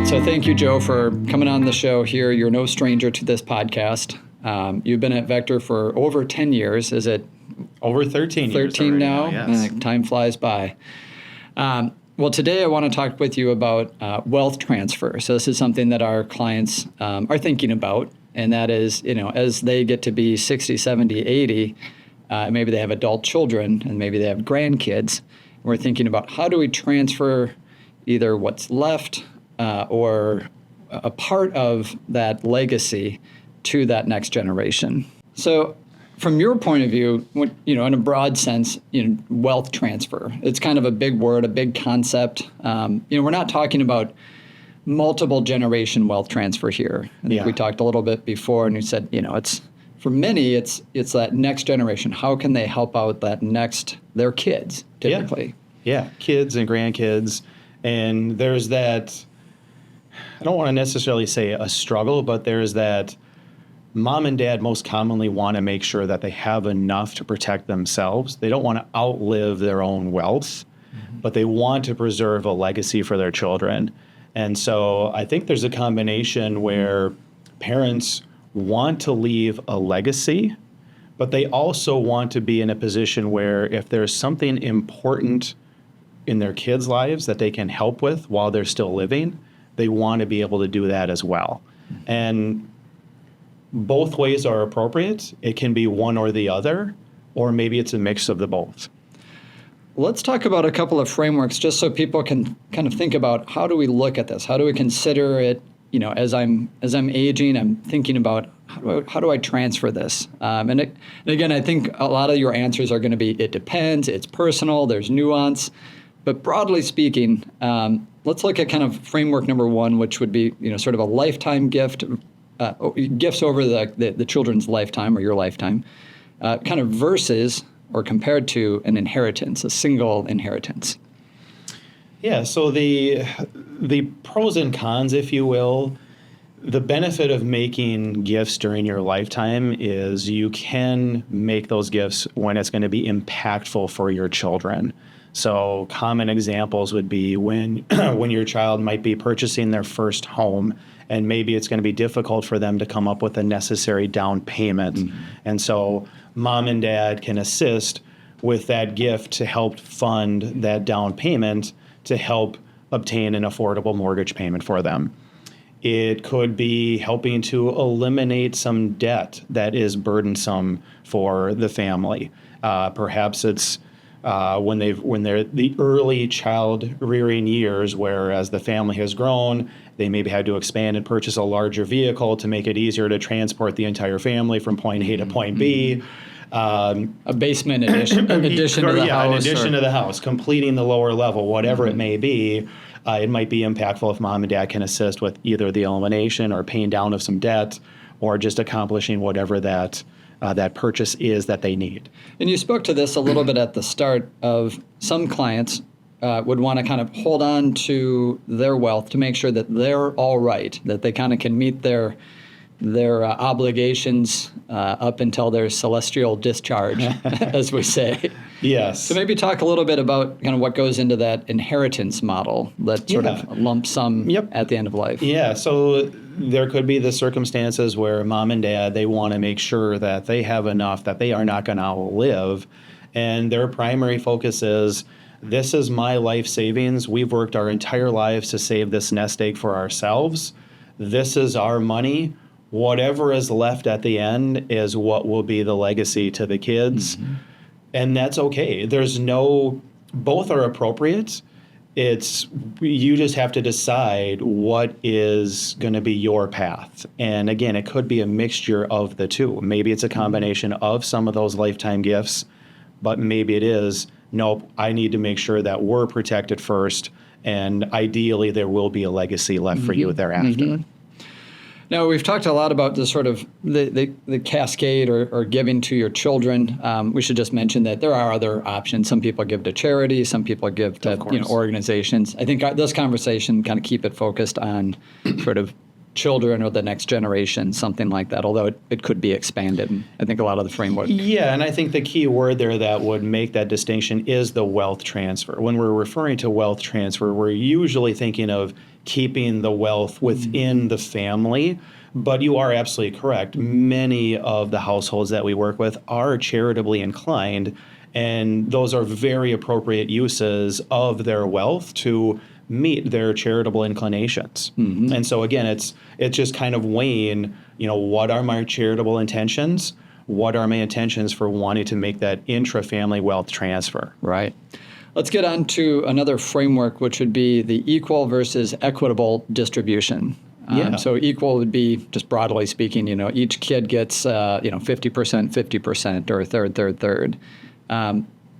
So thank you, Joe, for coming on the show here. You're no stranger to this podcast. You've been at Vector for over 10 years. Is it over 13 years? 13 now? Yes. Time flies by. Well, today I want to talk with you about wealth transfer. So this is something that our clients are thinking about, and that is, as they get to be 60, 70, 80, maybe they have adult children and maybe they have grandkids. We're thinking about how do we transfer either what's left or a part of that legacy to that next generation. So from your point of view, in a broad sense, wealth transfer, it's kind of a big word, a big concept. We're not talking about multiple generation wealth transfer here. I think we talked a little bit before, and you said, it's for many, it's that next generation. How can they help out their kids typically? Yeah, kids and grandkids. And there's that, I don't want to necessarily say a struggle, but there's that mom and dad most commonly want to make sure that they have enough to protect themselves. They don't want to outlive their own wealth, but they want to preserve a legacy for their children. And so I think there's a combination where parents want to leave a legacy, but they also want to be in a position where if there's something important in their kids' lives that they can help with while they're still living, they want to be able to do that as well. And both ways are appropriate. It can be one or the other, or maybe it's a mix of the both. Let's talk about a couple of frameworks just so people can kind of think about how do we look at this? How do we consider it, as I'm aging, I'm thinking about how do I transfer this? And again, I think a lot of your answers are going to be, it depends, it's personal, there's nuance. But broadly speaking, let's look at kind of framework number one, which would be, sort of a lifetime gift, gifts over the children's lifetime or your lifetime, kind of versus or compared to an inheritance, a single inheritance. Yeah, so the pros and cons, if you will, the benefit of making gifts during your lifetime is you can make those gifts when it's going to be impactful for your children. So common examples would be when your child might be purchasing their first home, and maybe it's going to be difficult for them to come up with a necessary down payment. Mm-hmm. And so mom and dad can assist with that gift to help fund that down payment to help obtain an affordable mortgage payment for them. It could be helping to eliminate some debt that is burdensome for the family. Perhaps it's when they're the early child rearing years, where as the family has grown, they maybe had to expand and purchase a larger vehicle to make it easier to transport the entire family from point A to point B. A basement addition to the house. In addition to the house, completing the lower level, whatever it may be. It might be impactful if mom and dad can assist with either the elimination or paying down of some debt, or just accomplishing whatever that purchase is that they need. And you spoke to this a little bit at the start of some clients would want to kind of hold on to their wealth to make sure that they're all right, that they kind of can meet their obligations up until their celestial discharge, as we say. Yes. So maybe talk a little bit about kind of what goes into that inheritance model, that sort of lump sum at the end of life. Yeah, so there could be the circumstances where mom and dad, they want to make sure that they have enough that they are not going to outlive, and their primary focus is, this is my life savings. We've worked our entire lives to save this nest egg for ourselves. This is our money. Whatever is left at the end is what will be the legacy to the kids. Mm-hmm. And that's okay. Both are appropriate. You just have to decide what is going to be your path. And again, it could be a mixture of the two. Maybe it's a combination of some of those lifetime gifts, but maybe it is, nope, I need to make sure that we're protected first, and ideally there will be a legacy left for you thereafter. Mm-hmm. Now, we've talked a lot about the sort of the cascade or giving to your children. We should just mention that there are other options. Some people give to charity. Some people give to organizations. I think this conversation kind of keep it focused on sort of children or the next generation, something like that, although it could be expanded. I think a lot of the framework. Yeah, and I think the key word there that would make that distinction is the wealth transfer. When we're referring to wealth transfer, we're usually thinking of keeping the wealth within the family. But you are absolutely correct. Many of the households that we work with are charitably inclined, and those are very appropriate uses of their wealth to meet their charitable inclinations. And so again, it's just kind of weighing, what are my charitable intentions? What are my intentions for wanting to make that intra-family wealth transfer? Right. Let's get on to another framework, which would be the equal versus equitable distribution. So equal would be, just broadly speaking, each kid gets, 50%, 50%, or a third.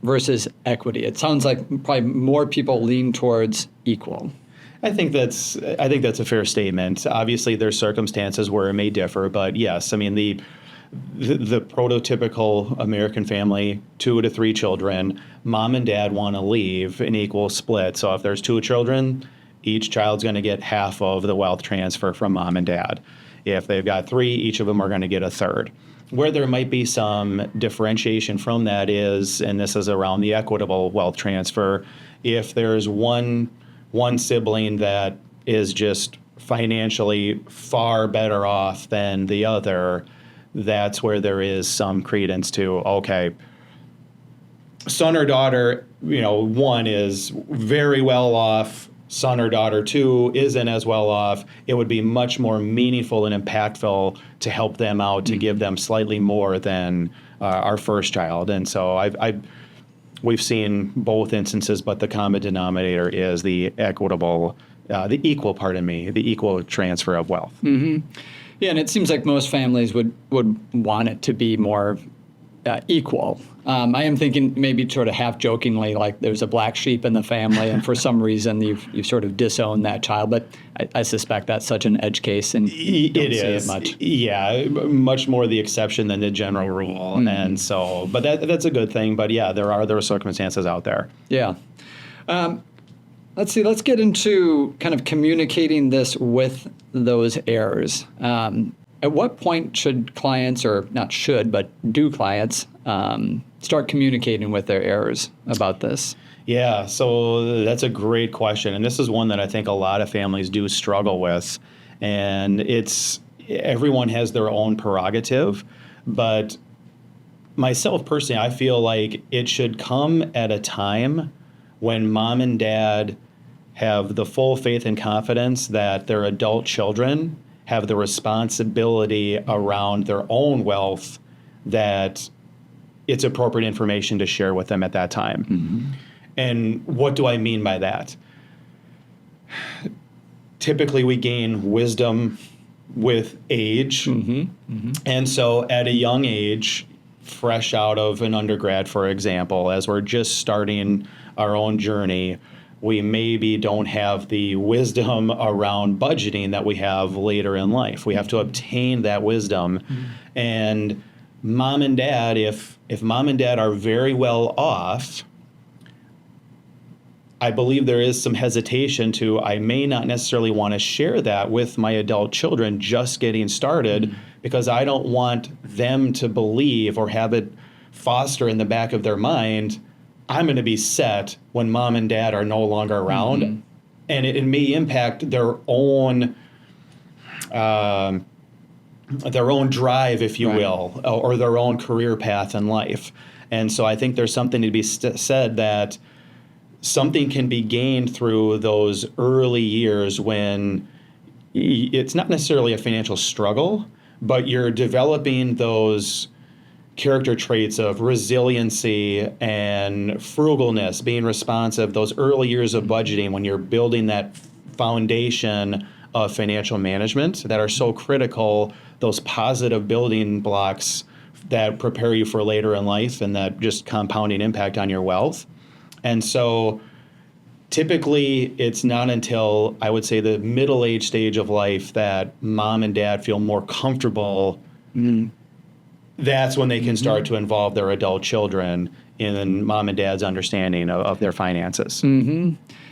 Versus equity. It sounds like probably more people lean towards equal. I think that's a fair statement. Obviously, there's circumstances where it may differ, but yes, I mean the prototypical American family, 2 to 3 children, mom and dad want to leave an equal split. So if there's 2 children, each child's going to get half of the wealth transfer from mom and dad. If they've got 3, each of them are going to get a third. Where there might be some differentiation from that is, and this is around the equitable wealth transfer, if there's one sibling that is just financially far better off than the other, that's where there is some credence to, okay, son or daughter, 1 is very well off, son or daughter 2 isn't as well off. It would be much more meaningful and impactful to help them out, to give them slightly more than our first child. And so we've seen both instances, but the common denominator is the equal transfer of wealth. Yeah, and it seems like most families would want it to be more equal. I am thinking maybe sort of half jokingly, like there's a black sheep in the family, and for some reason you've sort of disowned that child. But I suspect that's such an edge case, and you don't see it much. Yeah, much more the exception than the general rule. And so, but that's a good thing. But yeah, there are circumstances out there. Yeah. Let's see. Let's get into kind of communicating this with those heirs. At what point should clients, or not should, but do clients start communicating with their heirs about this? Yeah, so that's a great question. And this is one that I think a lot of families do struggle with. And everyone has their own prerogative. But myself personally, I feel like it should come at a time when mom and dad have the full faith and confidence that their adult children have the responsibility around their own wealth, that it's appropriate information to share with them at that time. And what do I mean by that? Typically, we gain wisdom with age. And so at a young age, fresh out of an undergrad, for example, as we're just starting our own journey, we maybe don't have the wisdom around budgeting that we have later in life. We have to obtain that wisdom. And mom and dad, if mom and dad are very well off, I believe there is some hesitation I may not necessarily want to share that with my adult children just getting started, because I don't want them to believe or have it foster in the back of their mind, I'm going to be set when mom and dad are no longer around. And it may impact their own drive, if you will, or their own career path in life. And so I think there's something to be said that something can be gained through those early years when it's not necessarily a financial struggle, but you're developing those character traits of resiliency and frugalness, being responsive, those early years of budgeting when you're building that foundation of financial management that are so critical, those positive building blocks that prepare you for later in life and that just compounding impact on your wealth. And so typically it's not until, I would say, the middle-age stage of life that mom and dad feel more comfortable. That's when they can start to involve their adult children in mom and dad's understanding of their finances.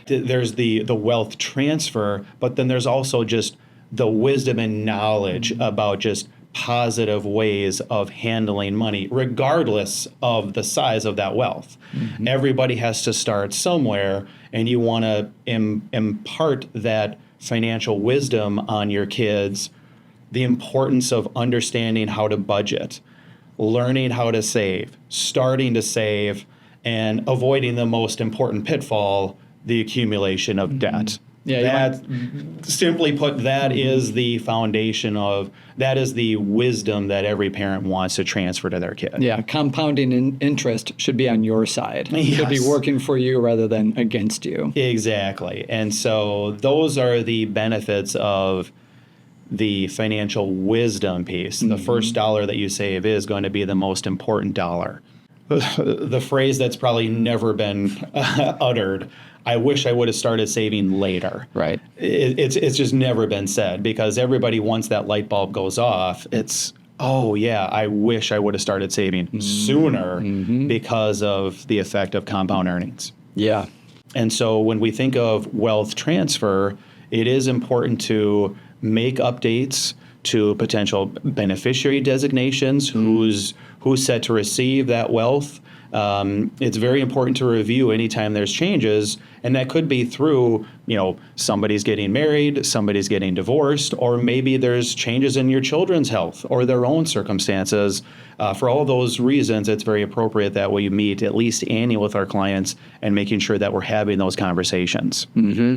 There's the wealth transfer, but then there's also just the wisdom and knowledge about just positive ways of handling money, regardless of the size of that wealth. Everybody has to start somewhere, and you want to impart that financial wisdom on your kids the importance of understanding how to budget, learning how to save, starting to save, and avoiding the most important pitfall, the accumulation of debt. Yeah, simply put, that is the foundation that is the wisdom that every parent wants to transfer to their kid. Yeah, compounding interest should be on your side. It should be working for you rather than against you. Exactly. And so those are the benefits of the financial wisdom piece. The first dollar that you save is going to be the most important dollar. The phrase that's probably never been uttered, I wish I would have started saving later. Right. It's just never been said, because everybody, once that light bulb goes off, it's, oh yeah, I wish I would have started saving sooner because of the effect of compound earnings. Yeah. And so when we think of wealth transfer, it is important to make updates to potential beneficiary designations, who's set to receive that wealth. It's very important to review anytime there's changes, and that could be through, somebody's getting married, somebody's getting divorced, or maybe there's changes in your children's health or their own circumstances. For all those reasons, it's very appropriate that we meet at least annually with our clients and making sure that we're having those conversations.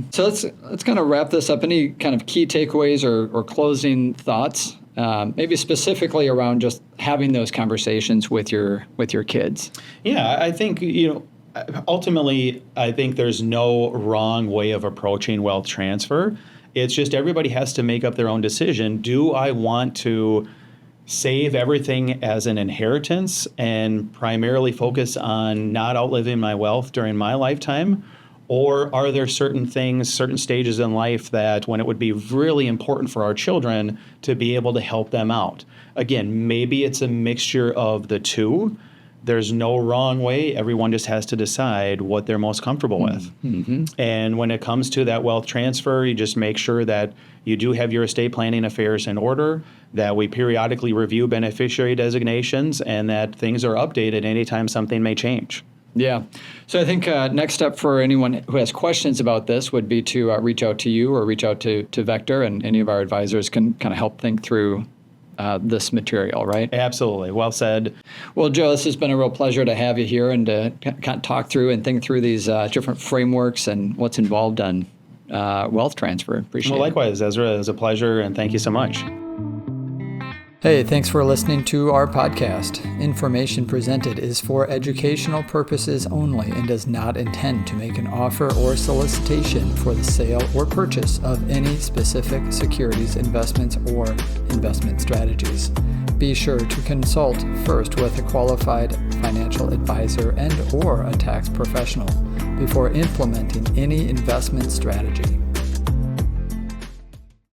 So let's kind of wrap this up. Any kind of key takeaways or closing thoughts? Maybe specifically around just having those conversations with your kids. Yeah, I think, ultimately, I think there's no wrong way of approaching wealth transfer. It's just everybody has to make up their own decision. Do I want to save everything as an inheritance and primarily focus on not outliving my wealth during my lifetime? Or are there certain things, certain stages in life that when it would be really important for our children to be able to help them out? Again, maybe it's a mixture of the two. There's no wrong way. Everyone just has to decide what they're most comfortable with. And when it comes to that wealth transfer, you just make sure that you do have your estate planning affairs in order, that we periodically review beneficiary designations, and that things are updated anytime something may change. Yeah. So I think next step for anyone who has questions about this would be to reach out to you or reach out to Vector, and any of our advisors can kind of help think through this material, right? Absolutely. Well said. Well, Joe, this has been a real pleasure to have you here and to kind of talk through and think through these different frameworks and what's involved on wealth transfer. Appreciate it. Well, likewise, Ezra. It was a pleasure, and thank you so much. Hey, thanks for listening to our podcast. Information presented is for educational purposes only and does not intend to make an offer or solicitation for the sale or purchase of any specific securities, investments, or investment strategies. Be sure to consult first with a qualified financial advisor and/or a tax professional before implementing any investment strategy.